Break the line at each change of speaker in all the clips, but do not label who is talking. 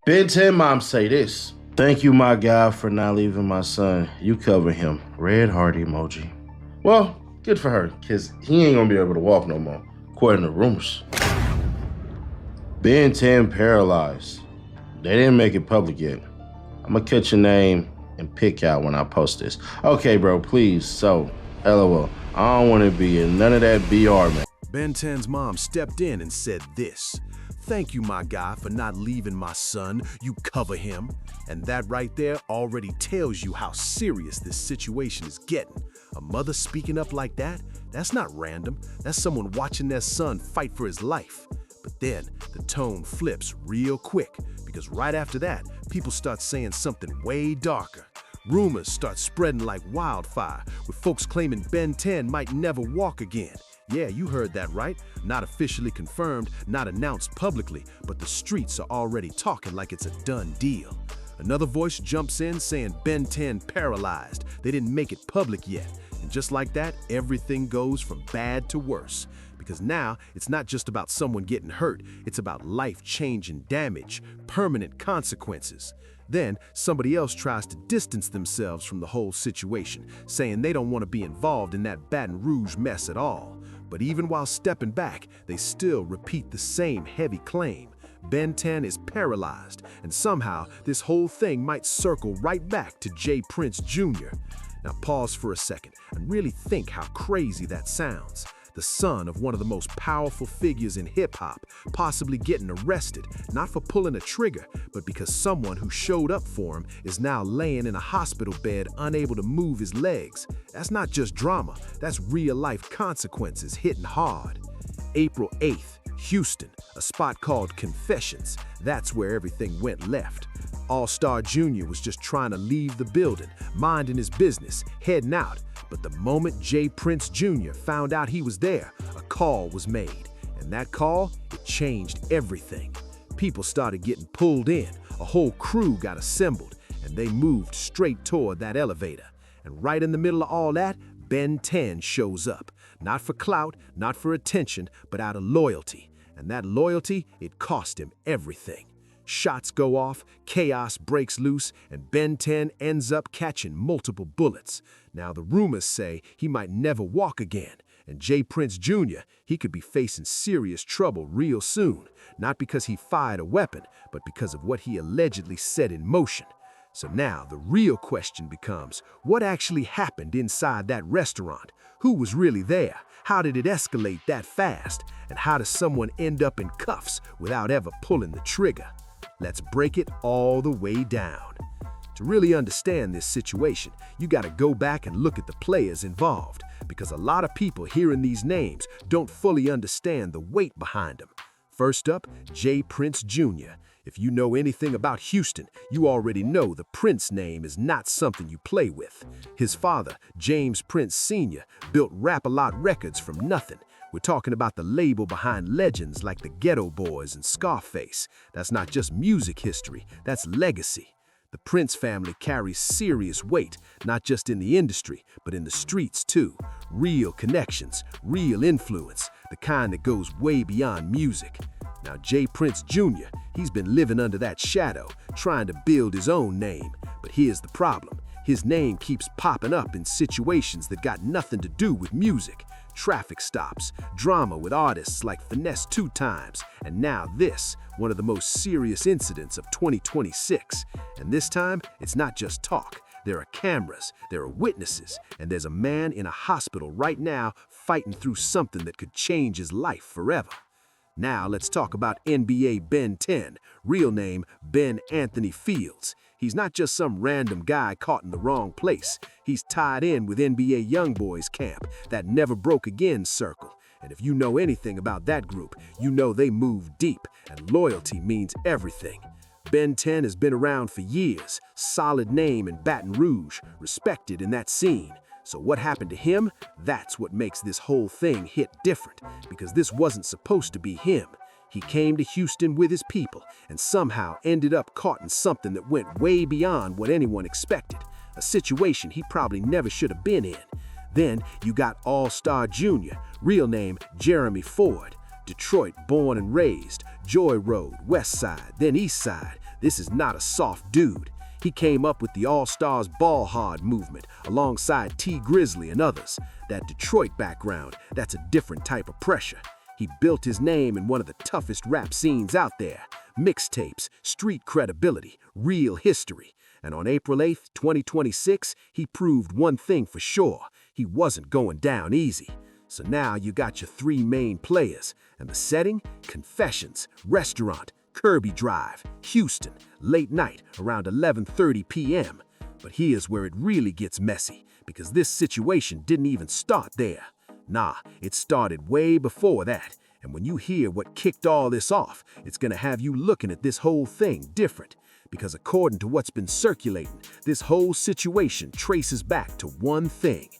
Ben 10 mom say this. Thank you, my guy, for not leaving my son. You cover him. Red heart emoji. Well, good for her, because he ain't gonna be able to walk no more, according to rumors. Ben 10 paralyzed. They didn't make it public yet. I'm gonna catch your name and pick out when I post this. Okay, bro, please. So, LOL. I don't want to be in none of that BR, man.
Ben 10's mom stepped in and said this. Thank you, my guy, for not leaving my son. You cover him. And that right there already tells you how serious this situation is getting. A mother speaking up like that, that's not random. That's someone watching their son fight for his life. But then the tone flips real quick, because right after that, people start saying something way darker. Rumors start spreading like wildfire, with folks claiming Ben 10 might never walk again. Yeah, you heard that right. Not officially confirmed, not announced publicly, but the streets are already talking like it's a done deal. Another voice jumps in saying Ben 10 paralyzed. They didn't make it public yet. And just like that, everything goes from bad to worse. Because now, it's not just about someone getting hurt, it's about life-changing damage, permanent consequences. Then, somebody else tries to distance themselves from the whole situation, saying they don't want to be involved in that Baton Rouge mess at all. But even while stepping back, they still repeat the same heavy claim. Ben 10 is paralyzed, and somehow this whole thing might circle right back to J. Prince Jr. Now pause for a second and really think how crazy that sounds. The son of one of the most powerful figures in hip-hop, possibly getting arrested, not for pulling a trigger, but because someone who showed up for him is now laying in a hospital bed unable to move his legs. That's not just drama, that's real-life consequences hitting hard. April 8th, Houston, a spot called Confessions. That's where everything went left. All-Star Jr. was just trying to leave the building, minding his business, heading out. But the moment J. Prince Jr. found out he was there, a call was made. And that call, it changed everything. People started getting pulled in, a whole crew got assembled, and they moved straight toward that elevator. And right in the middle of all that, Ben 10 shows up. Not for clout, not for attention, but out of loyalty. And that loyalty, it cost him everything. Shots go off, chaos breaks loose, and Ben 10 ends up catching multiple bullets. Now the rumors say he might never walk again, and J. Prince Jr., he could be facing serious trouble real soon, not because he fired a weapon, but because of what he allegedly set in motion. So now the real question becomes, what actually happened inside that restaurant? Who was really there? How did it escalate that fast? And how does someone end up in cuffs without ever pulling the trigger? Let's break it all the way down. To really understand this situation, you gotta go back and look at the players involved, because a lot of people hearing these names don't fully understand the weight behind them. First up, J. Prince Jr. If you know anything about Houston, you already know the Prince name is not something you play with. His father, James Prince Sr., built Rap-A-Lot Records from nothing. We're talking about the label behind legends like the Ghetto Boys and Scarface. That's not just music history, that's legacy. The Prince family carries serious weight, not just in the industry, but in the streets too. Real connections, real influence, the kind that goes way beyond music. Now J. Prince Jr., he's been living under that shadow, trying to build his own name. But here's the problem. His name keeps popping up in situations that got nothing to do with music. Traffic stops, drama with artists like Finesse 2 Times, and now this, one of the most serious incidents of 2026. And this time, it's not just talk. There are cameras, there are witnesses, and there's a man in a hospital right now fighting through something that could change his life forever. Now let's talk about NBA Ben 10, real name Ben Anthony Fields. He's not just some random guy caught in the wrong place. He's tied in with NBA Youngboys camp, that never broke again circle. And if you know anything about that group, you know they move deep, and loyalty means everything. Ben 10 has been around for years, solid name in Baton Rouge, respected in that scene. So what happened to him? That's what makes this whole thing hit different, because this wasn't supposed to be him. He came to Houston with his people and somehow ended up caught in something that went way beyond what anyone expected, a situation he probably never should have been in. Then you got All-Star Jr., real name Jeremy Ford. Detroit born and raised, Joy Road, West Side, then East Side, This is not a soft dude. He came up with the All-Stars ball hard movement alongside T Grizzly and others. That Detroit background, that's a different type of pressure. He built his name in one of the toughest rap scenes out there. Mixtapes, street credibility, real history. And on April 8th, 2026, he proved one thing for sure. He wasn't going down easy. So now you got your three main players. And the setting? Confessions, restaurant, Kirby Drive, Houston, late night, around 11:30 p.m. But here's where it really gets messy, because this situation didn't even start there. Nah, it started way before that. And when you hear what kicked all this off, it's gonna have you looking at this whole thing different. Because according to what's been circulating, this whole situation traces back to one thing: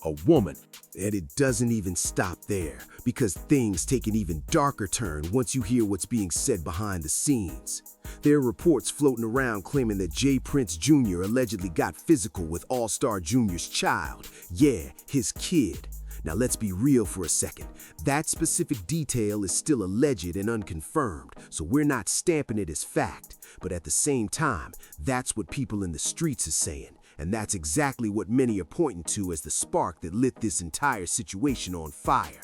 a woman.
And it doesn't even stop there, because things take an even darker turn once you hear what's being said behind the scenes. There are reports floating around claiming that J. Prince Jr. allegedly got physical with All-Star Jr.'s child. Yeah, his kid. Now let's be real for a second. That specific detail is still alleged and unconfirmed, so we're not stamping it as fact. But at the same time, that's what people in the streets are saying. And that's exactly what many are pointing to as the spark that lit this entire situation on fire.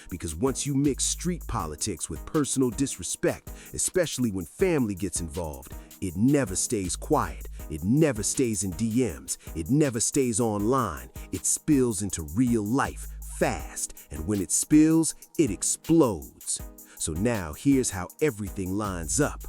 Because once you mix street politics with personal disrespect, especially when family gets involved, it never stays quiet. It never stays in DMs. It never stays online. It spills into real life fast. And when it spills, it explodes. So now here's how everything lines up.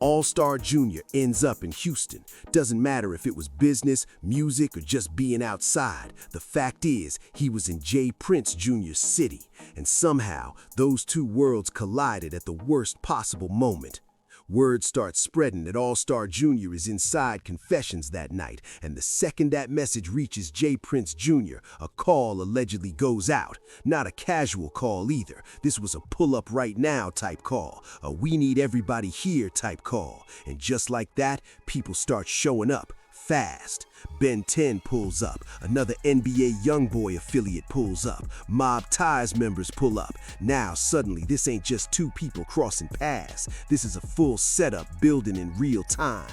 All-Star Jr. ends up in Houston. Doesn't matter if it was business, music, or just being outside. The fact is, he was in J. Prince Jr.'s city. And somehow, those two worlds collided at the worst possible moment. Word starts spreading that All-Star Jr. is inside Confessions that night, and the second that message reaches J. Prince Jr., a call allegedly goes out. Not a casual call either. This was a pull-up right now type call, a we need everybody here type call. And just like that, people start showing up. Fast. Ben 10 pulls up. Another NBA YoungBoy affiliate pulls up. Mob Ties members pull up. Now suddenly this ain't just two people crossing paths. This is a full setup building in real time.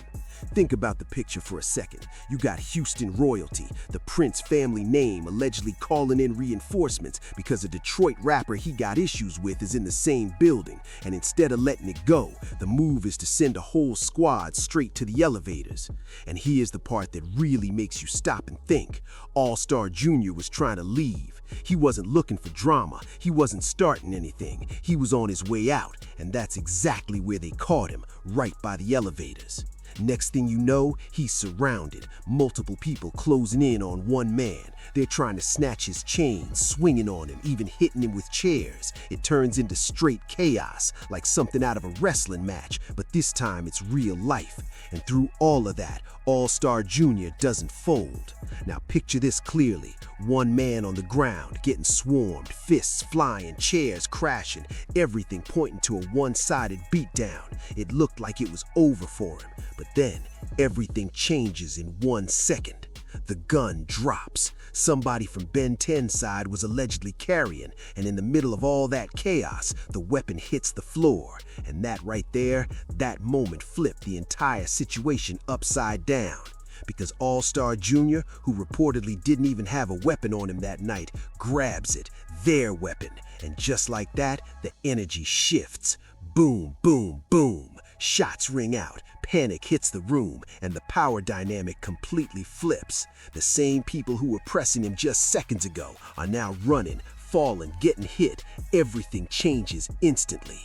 Think about the picture for a second. You got Houston royalty, the Prince family name, allegedly calling in reinforcements because a Detroit rapper he got issues with is in the same building. And instead of letting it go, the move is to send a whole squad straight to the elevators. And here's the part that really makes you stop and think. All-Star Jr. was trying to leave. He wasn't looking for drama. He wasn't starting anything. He was on his way out. And that's exactly where they caught him, right by the elevators. Next thing you know, he's surrounded. Multiple people closing in on one man. They're trying to snatch his chain, swinging on him, even hitting him with chairs. It turns into straight chaos, like something out of a wrestling match, but this time it's real life. And through all of that, All-Star Jr. doesn't fold. Now picture this clearly. One man on the ground, getting swarmed, fists flying, chairs crashing, everything pointing to a one-sided beatdown. It looked like it was over for him, but then everything changes in 1 second. The gun drops. Somebody from Ben 10's side was allegedly carrying, and in the middle of all that chaos, the weapon hits the floor. And that right there, that moment flipped the entire situation upside down. Because All-Star Jr., who reportedly didn't even have a weapon on him that night, grabs it, their weapon. And just like that, the energy shifts. Boom, boom, boom. Shots ring out. Panic hits the room, and the power dynamic completely flips. The same people who were pressing him just seconds ago are now running, falling, getting hit. Everything changes instantly.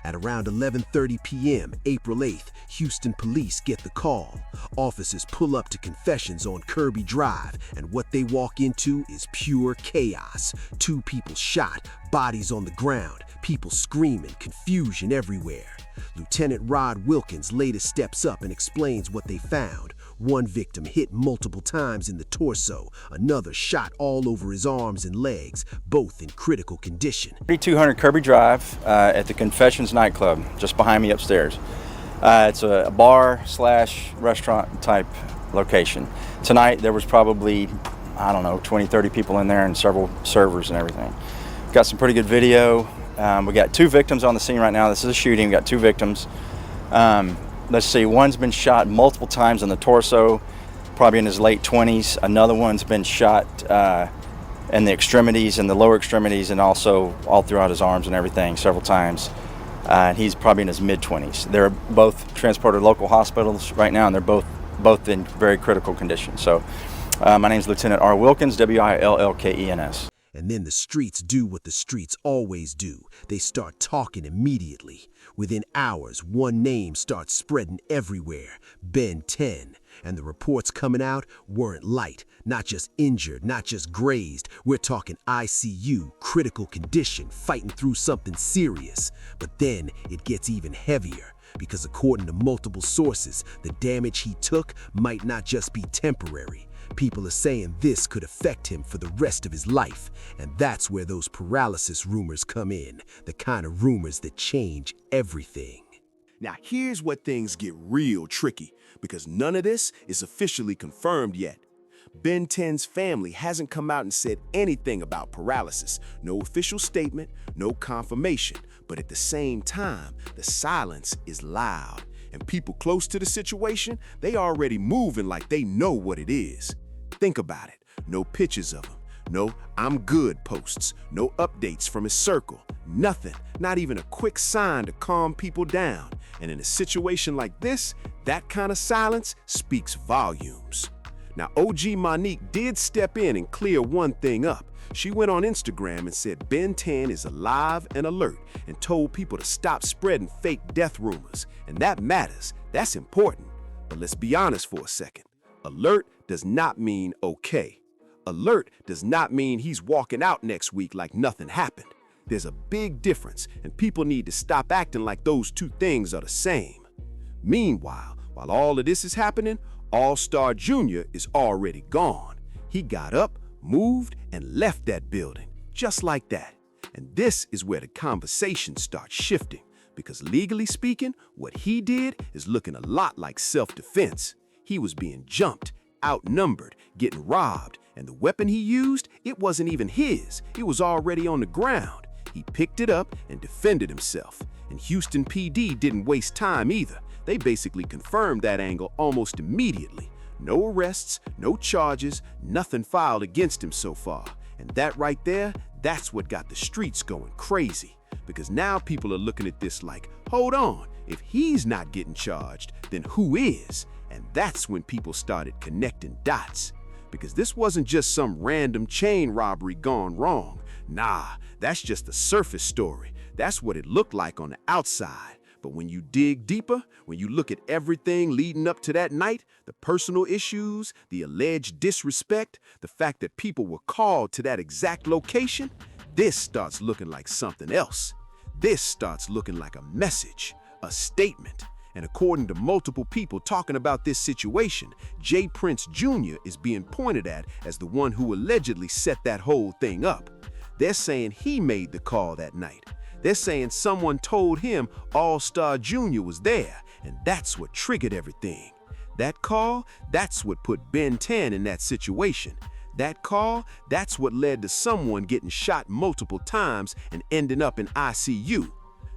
At around 11:30 p.m., April 8th, Houston police get the call. Officers pull up to Confessions on Kirby Drive, and what they walk into is pure chaos. 2 people shot, bodies on the ground, people screaming, confusion everywhere. Lieutenant Rod Wilkins later steps up and explains what they found. One victim hit multiple times in the torso, another shot all over his arms and legs, both in critical condition.
3200 Kirby Drive at the Confessions nightclub, just behind me upstairs. It's a bar / restaurant type location. Tonight there was probably, 20, 30 people in there and several servers and everything. Got some pretty good video. We got 2 victims on the scene right now. This is a shooting. We got 2 victims. let's see, one's been shot multiple times in the torso, probably in his late 20s. Another one's been shot in the extremities, in the lower extremities, and also all throughout his arms and everything several times. And he's probably in his mid-20s. They're both transported to local hospitals right now, and they're both in very critical condition. So my name is Lieutenant R. Wilkins, Willkens.
And then the streets do what the streets always do. They start talking immediately. Within hours, one name starts spreading everywhere, Ben 10. And the reports coming out weren't light, not just injured, not just grazed. We're talking ICU, critical condition, fighting through something serious. But then it gets even heavier, because according to multiple sources, the damage he took might not just be temporary. People are saying this could affect him for the rest of his life, and that's where those paralysis rumors come in, the kind of rumors that change everything.
Now here's where things get real tricky, because none of this is officially confirmed yet. Ben 10's family hasn't come out and said anything about paralysis. No official statement, no confirmation. But at the same time, the silence is loud. And people close to the situation, they already moving like they know what it is. Think about it. No pictures of him. No "I'm good" posts. No updates from his circle. Nothing. Not even a quick sign to calm people down. And in a situation like this, that kind of silence speaks volumes. Now, OG Monique did step in and clear one thing up. She went on Instagram and said Ben 10 is alive and alert, and told people to stop spreading fake death rumors. And that matters. That's important. But let's be honest for a second. Alert does not mean okay. Alert does not mean he's walking out next week like nothing happened. There's a big difference, and people need to stop acting like those two things are the same. Meanwhile, while all of this is happening, All-Star Jr. is already gone. He got up, moved, and left that building, just like that. And this is where the conversation starts shifting, because legally speaking, what he did is looking a lot like self-defense. He was being jumped, outnumbered, getting robbed, and the weapon he used, it wasn't even his. It was already on the ground. He picked it up and defended himself. And Houston PD didn't waste time either. They basically confirmed that angle almost immediately. No arrests, no charges, nothing filed against him so far. And that right there, that's what got the streets going crazy. Because now people are looking at this like, hold on, if he's not getting charged, then who is? And that's when people started connecting dots. Because this wasn't just some random chain robbery gone wrong. Nah, that's just the surface story. That's what it looked like on the outside. But when you dig deeper, when you look at everything leading up to that night, the personal issues, the alleged disrespect, the fact that people were called to that exact location, this starts looking like something else. This starts looking like a message, a statement. And according to multiple people talking about this situation, J. Prince Jr. is being pointed at as the one who allegedly set that whole thing up. They're saying he made the call that night. They're saying someone told him All-Star Jr. was there, and that's what triggered everything. That call, that's what put Ben 10 in that situation. That call, that's what led to someone getting shot multiple times and ending up in ICU.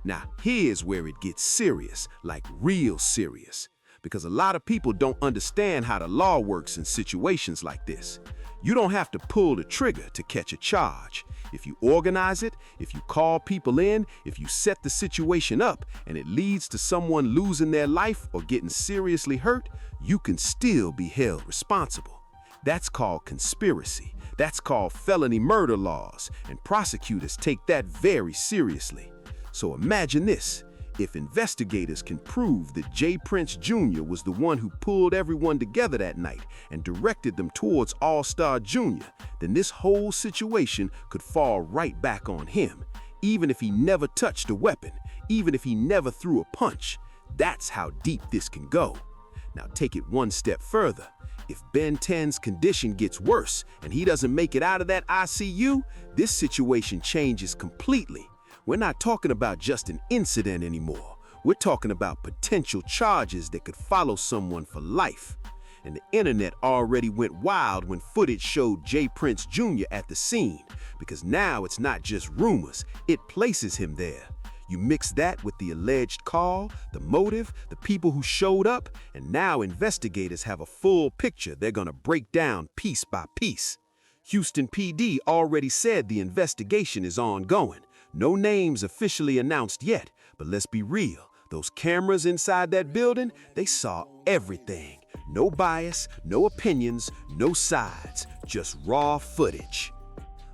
Now, here's where it gets serious, like real serious. Because a lot of people don't understand how the law works in situations like this. You don't have to pull the trigger to catch a charge. If you organize it, if you call people in, if you set the situation up, and it leads to someone losing their life or getting seriously hurt, you can still be held responsible. That's called conspiracy. That's called felony murder laws, and prosecutors take that very seriously. So imagine this. If investigators can prove that J. Prince Jr. was the one who pulled everyone together that night and directed them towards All-Star Jr., then this whole situation could fall right back on him, even if he never touched a weapon, even if he never threw a punch. That's how deep this can go. Now take it one step further. If Ben 10's condition gets worse and he doesn't make it out of that ICU, this situation changes completely. We're not talking about just an incident anymore. We're talking about potential charges that could follow someone for life. And the internet already went wild when footage showed J. Prince Jr. at the scene, because now it's not just rumors, it places him there.
You mix that with the alleged call, the motive, the people who showed up, and now investigators have a full picture they're gonna break down piece by piece. Houston PD already said the investigation is ongoing. No names officially announced yet, but let's be real. Those cameras inside that building, they saw everything. No bias, no opinions, no sides, just raw footage.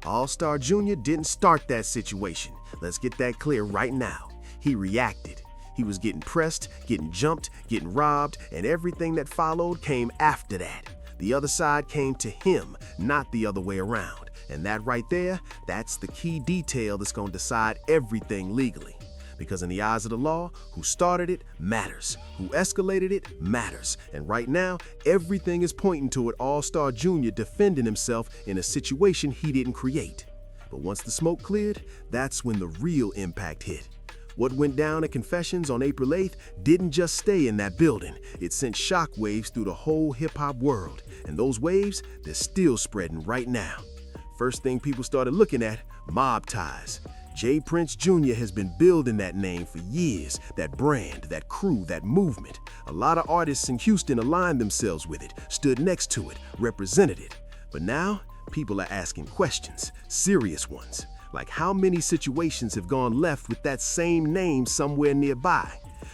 All-Star Jr. didn't start that situation. Let's get that clear right now. He reacted. He was getting pressed, getting jumped, getting robbed, and everything that followed came after that. The other side came to him, not the other way around. And that right there, that's the key detail that's going to decide everything legally. Because in the eyes of the law, who started it matters. Who escalated it matters. And right now, everything is pointing toward All-Star Jr. defending himself in a situation he didn't create. But once the smoke cleared, that's when the real impact hit. What went down at Confessions on April 8th didn't just stay in that building. It sent shockwaves through the whole hip-hop world. And those waves, they're still spreading right now. First thing people started looking at, mob ties. J. Prince Jr. has been building that name for years, that brand, that crew, that movement. A lot of artists in Houston aligned themselves with it, stood next to it, represented it. But now, people are asking questions, serious ones. Like how many situations have gone left with that same name somewhere nearby?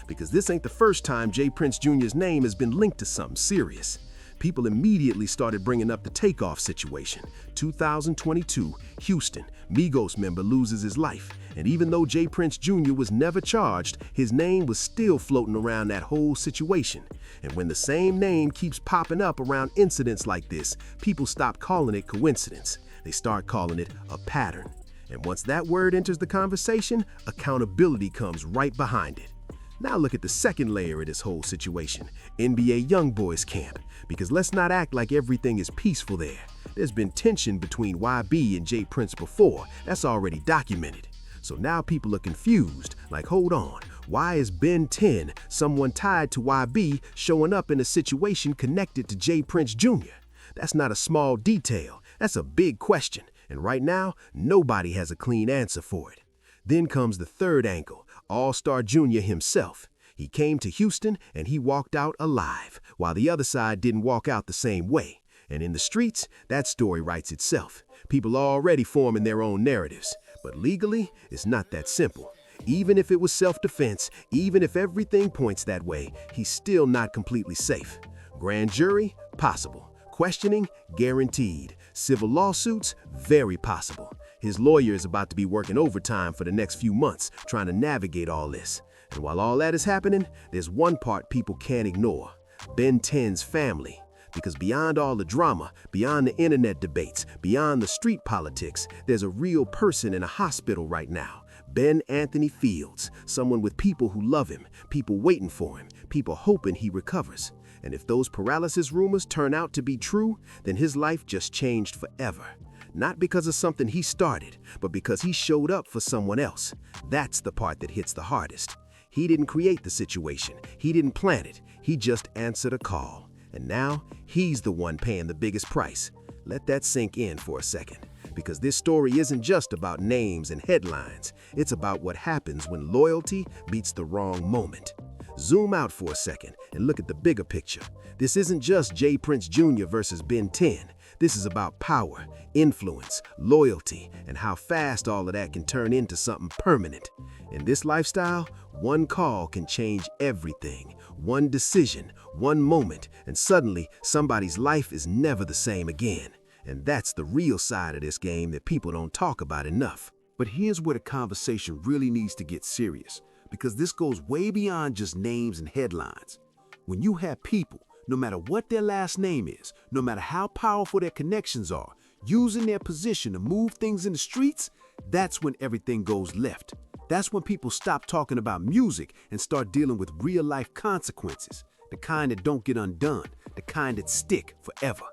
Because this ain't the first time J. Prince Jr.'s name has been linked to something serious. People immediately started bringing up the Takeoff situation. 2022, Houston, Migos member loses his life. And even though J. Prince Jr. was never charged, his name was still floating around that whole situation. And when the same name keeps popping up around incidents like this, people stop calling it coincidence. They start calling it a pattern. And once that word enters the conversation, accountability comes right behind it. Now look at the second layer of this whole situation, NBA YoungBoys camp. Because let's not act like everything is peaceful there. There's been tension between YB and J. Prince before. That's already documented. So now people are confused, like hold on, why is Ben 10, someone tied to YB, showing up in a situation connected to J. Prince Jr.? That's not a small detail, that's a big question, and right now, nobody has a clean answer for it. Then comes the third angle, All-Star Jr. himself. He came to Houston and he walked out alive, while the other side didn't walk out the same way. And in the streets, that story writes itself. People are already forming their own narratives. But legally, it's not that simple. Even if it was self-defense, even if everything points that way, he's still not completely safe. Grand jury? Possible. Questioning? Guaranteed. Civil lawsuits? Very possible. His lawyer is about to be working overtime for the next few months, trying to navigate all this. And while all that is happening, there's one part people can't ignore. Ben 10's family. Because beyond all the drama, beyond the internet debates, beyond the street politics, there's a real person in a hospital right now. Ben Anthony Fields, someone with people who love him, people waiting for him, people hoping he recovers. And if those paralysis rumors turn out to be true, then his life just changed forever. Not because of something he started, but because he showed up for someone else. That's the part that hits the hardest. He didn't create the situation. He didn't plan it. He just answered a call. And now, he's the one paying the biggest price. Let that sink in for a second. Because this story isn't just about names and headlines. It's about what happens when loyalty beats the wrong moment. Zoom out for a second and look at the bigger picture. This isn't just J. Prince Jr. versus Ben 10. This is about power, influence, loyalty, and how fast all of that can turn into something permanent. In this lifestyle, one call can change everything. One decision, one moment, and suddenly somebody's life is never the same again. And that's the real side of this game that people don't talk about enough. But here's where the conversation really needs to get serious, because this goes way beyond just names and headlines. When you have people, no matter what their last name is, no matter how powerful their connections are, using their position to move things in the streets, that's when everything goes left. That's when people stop talking about music and start dealing with real-life consequences, the kind that don't get undone, the kind that stick forever.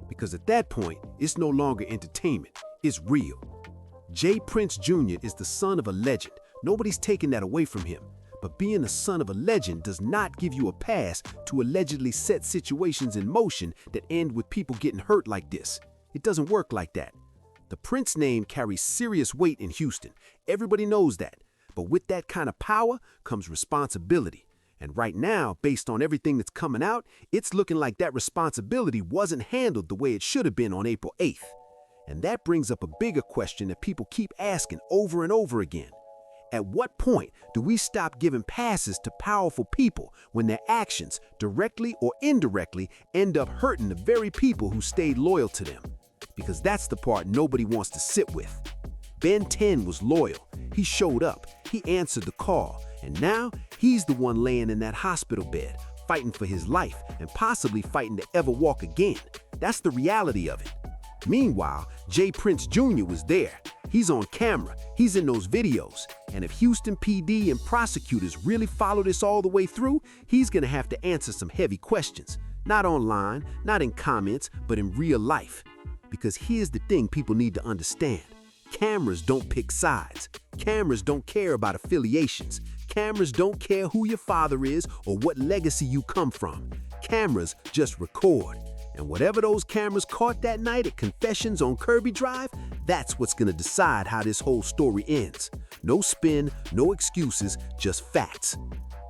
Because at that point, it's no longer entertainment, it's real. J. Prince Jr. is the son of a legend. Nobody's taking that away from him. But being the son of a legend does not give you a pass to allegedly set situations in motion that end with people getting hurt like this. It doesn't work like that. The Prince name carries serious weight in Houston. Everybody knows that. But with that kind of power comes responsibility. And right now, based on everything that's coming out, it's looking like that responsibility wasn't handled the way it should have been on April 8th. And that brings up a bigger question that people keep asking over and over again. At what point do we stop giving passes to powerful people when their actions, directly or indirectly, end up hurting the very people who stayed loyal to them? Because that's the part nobody wants to sit with. Ben 10 was loyal. He showed up. He answered the call. And now he's the one laying in that hospital bed, fighting for his life and possibly fighting to ever walk again. That's the reality of it. Meanwhile, J. Prince Jr. was there. He's on camera. He's in those videos. And if Houston PD and prosecutors really follow this all the way through, he's going to have to answer some heavy questions. Not online, not in comments, but in real life. Because here's the thing people need to understand. Cameras don't pick sides. Cameras don't care about affiliations. Cameras don't care who your father is or what legacy you come from. Cameras just record. And whatever those cameras caught that night at Confessions on Kirby Drive, that's what's going to decide how this whole story ends. No spin, no excuses, just facts.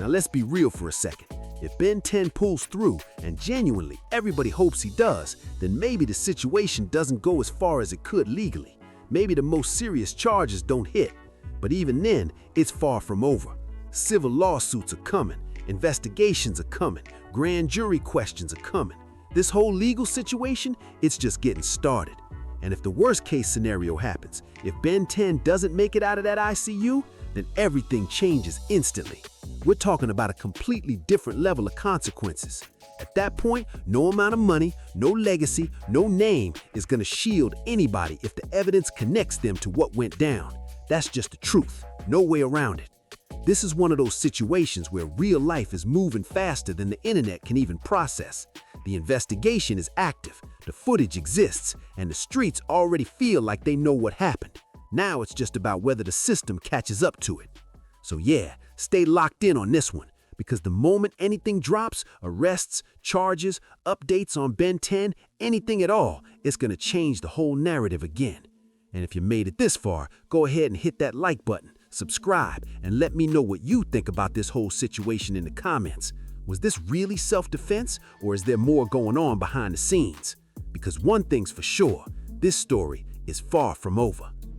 Now let's be real for a second. If Ben 10 pulls through, and genuinely everybody hopes he does, then maybe the situation doesn't go as far as it could legally. Maybe the most serious charges don't hit. But even then, it's far from over. Civil lawsuits are coming, investigations are coming, grand jury questions are coming. This whole legal situation, it's just getting started. And if the worst case scenario happens, if Ben 10 doesn't make it out of that ICU, then everything changes instantly. We're talking about a completely different level of consequences. At that point, no amount of money, no legacy, no name is going to shield anybody if the evidence connects them to what went down. That's just the truth, no way around it. This is one of those situations where real life is moving faster than the internet can even process. The investigation is active, the footage exists, and the streets already feel like they know what happened. Now it's just about whether the system catches up to it. So yeah, stay locked in on this one, because the moment anything drops, arrests, charges, updates on Ben 10, anything at all, it's going to change the whole narrative again. And if you made it this far, go ahead and hit that like button, subscribe, and let me know what you think about this whole situation in the comments. Was this really self-defense, or is there more going on behind the scenes? Because one thing's for sure, this story is far from over.